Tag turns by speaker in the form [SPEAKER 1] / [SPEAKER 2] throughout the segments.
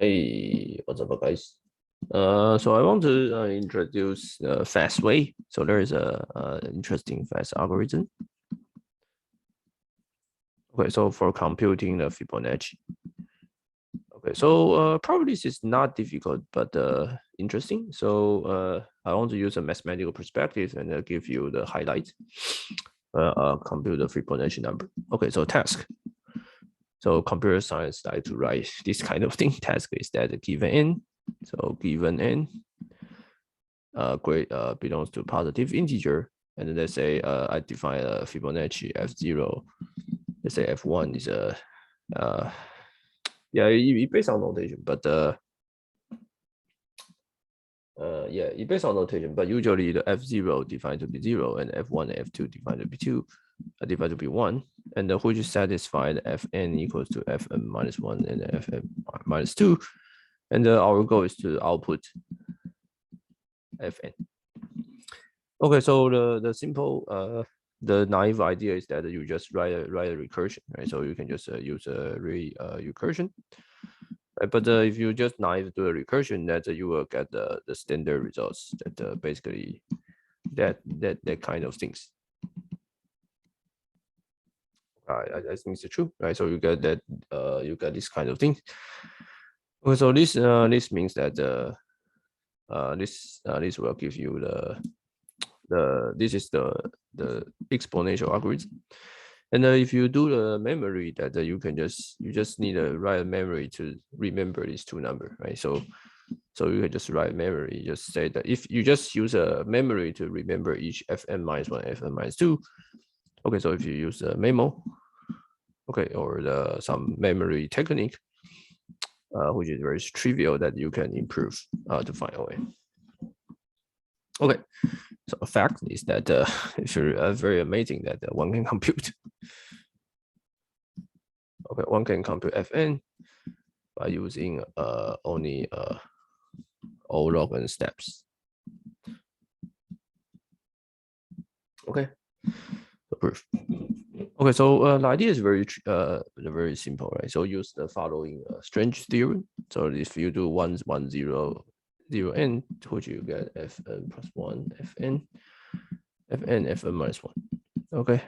[SPEAKER 1] Hey, what's up, guys? So I want to introduce the fast way. So there is a interesting fast algorithm. Okay, so for computing the Fibonacci. Okay, so probably this is not difficult, but interesting. So I want to use a mathematical perspective and give you the highlights. Compute the Fibonacci number. Okay, so task. So computer science like to write this kind of thing. Task is that given n. So given n grade belongs to positive integer, and let's say I define a Fibonacci f0. Let's say f1 is a yeah, it based on notation, but yeah, it based on notation, but usually the f0 defined to be 0 and f1 and f2 defined to be 2, defined to be 1, and which satisfy the fn equals to fn minus 1 and fn minus 2, and our goal is to output fn. Okay, so the simple the naive idea is that you just write a recursion, right? So you can just use a recursion, right? But if you just naive do a recursion, that you will get the standard results that basically that kind of things. I think it's true, right? So you get that you get this kind of thing. Okay, so this means that this will give you this is the exponential algorithm. And if you do the memory, that you just need a write memory to remember these two numbers, right? So you can just write memory. Just say that if you just use a memory to remember each fn minus 1, fn minus 2. Okay, so if you use a memo, okay, or some memory technique, which is very trivial, that you can improve to find a way. Okay, so a fact is that it's very amazing that one can compute. Okay, one can compute fn by using only O log n steps. Okay, the proof. Okay, so the idea is very simple, right? So use the following strange theorem. So if you do 1, 1, 0, 0 n, which you get fn plus 1 fn fn minus 1. Okay.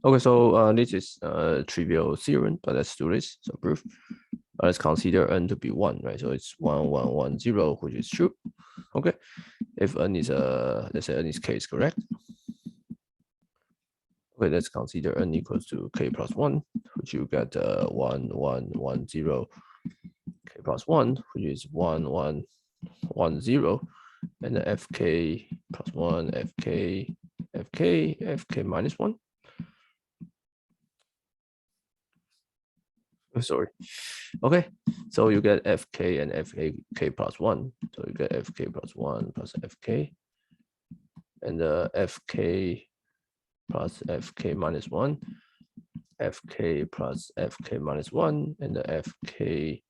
[SPEAKER 1] Okay, so this is a trivial theorem, but let's do this. So proof. Let's consider n to be 1, right? So it's 1, 1, 1, 0, which is true. Okay. If n is let's say n is k is correct. Okay, let's consider n equals to k plus 1, which you get 1, 1, 1, 0, k plus 1, which is 1, 1, 1, 0, and the fk plus 1, fk minus 1. Oh, sorry. Okay, so you get fk and fk plus 1. So you get fk plus 1 plus fk, and the fk plus fk minus 1, fk plus fk minus 1, and the fk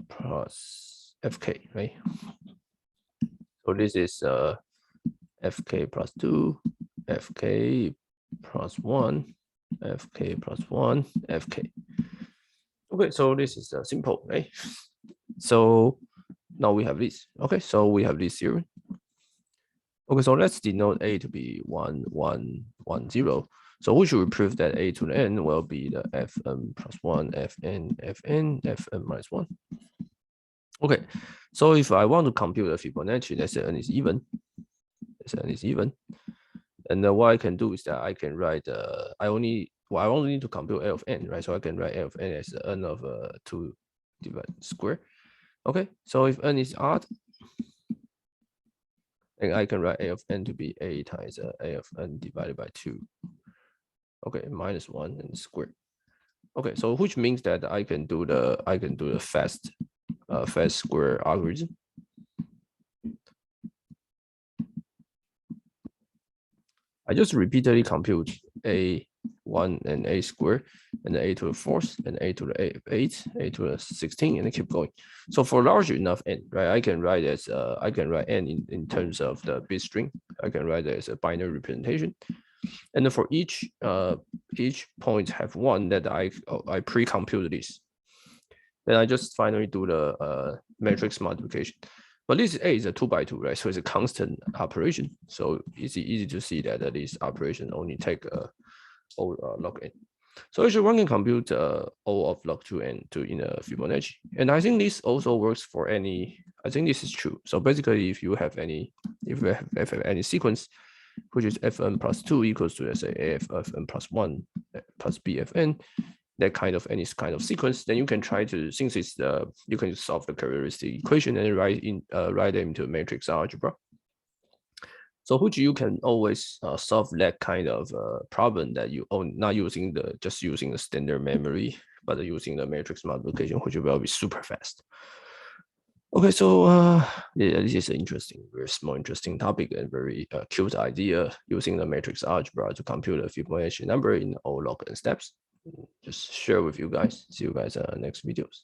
[SPEAKER 1] plus fk, right? So this is fk plus 2, fk plus 1, fk plus 1, fk. Okay, so this is simple, right? So now we have this. Okay, so we have this theorem. Okay, so let's denote a to be 1, 1, 1, 0. So we should prove that a to the n will be the fn plus 1, fn, fn minus 1. Okay, so if I want to compute the Fibonacci, let's say n is even. Let's say n is even. And what I can do is that I can write, I only need to compute a of n, right? So I can write a of n as n of 2 divided square. Okay, so if n is odd, and I can write a of n to be a times a of n divided by 2. Okay, minus 1 and square. Okay, so which means that I can do the fast square algorithm. I just repeatedly compute a1 and a squared, and a to the 4th, and a to the 8, a to the 16, and keep going. So for large enough n, right, I can write n in terms of the bit string. I can write it as a binary representation. And then for each point have one that I pre-compute this. Then I just finally do the matrix multiplication. But this A is a 2 by 2, right? So it's a constant operation. So easy to see that this operation only take O log n. So actually one can compute O of log 2n in a Fibonacci. And I think this also works for any, I think this is true. So basically if you have any sequence, which is fn plus 2 equals to, let's say, AFN plus 1 plus BFN, that kind of any kind of sequence, then you can try to, since it's you can solve the characteristic equation and write them into a matrix algebra. So which you can always solve that kind of problem that you own, not using just using the standard memory, but using the matrix multiplication, which will be super fast. Okay, so yeah, this is an interesting, very small, interesting topic and very cute idea using the matrix algebra to compute a Fibonacci number in O log n steps. Just share with you guys. See you guys next videos.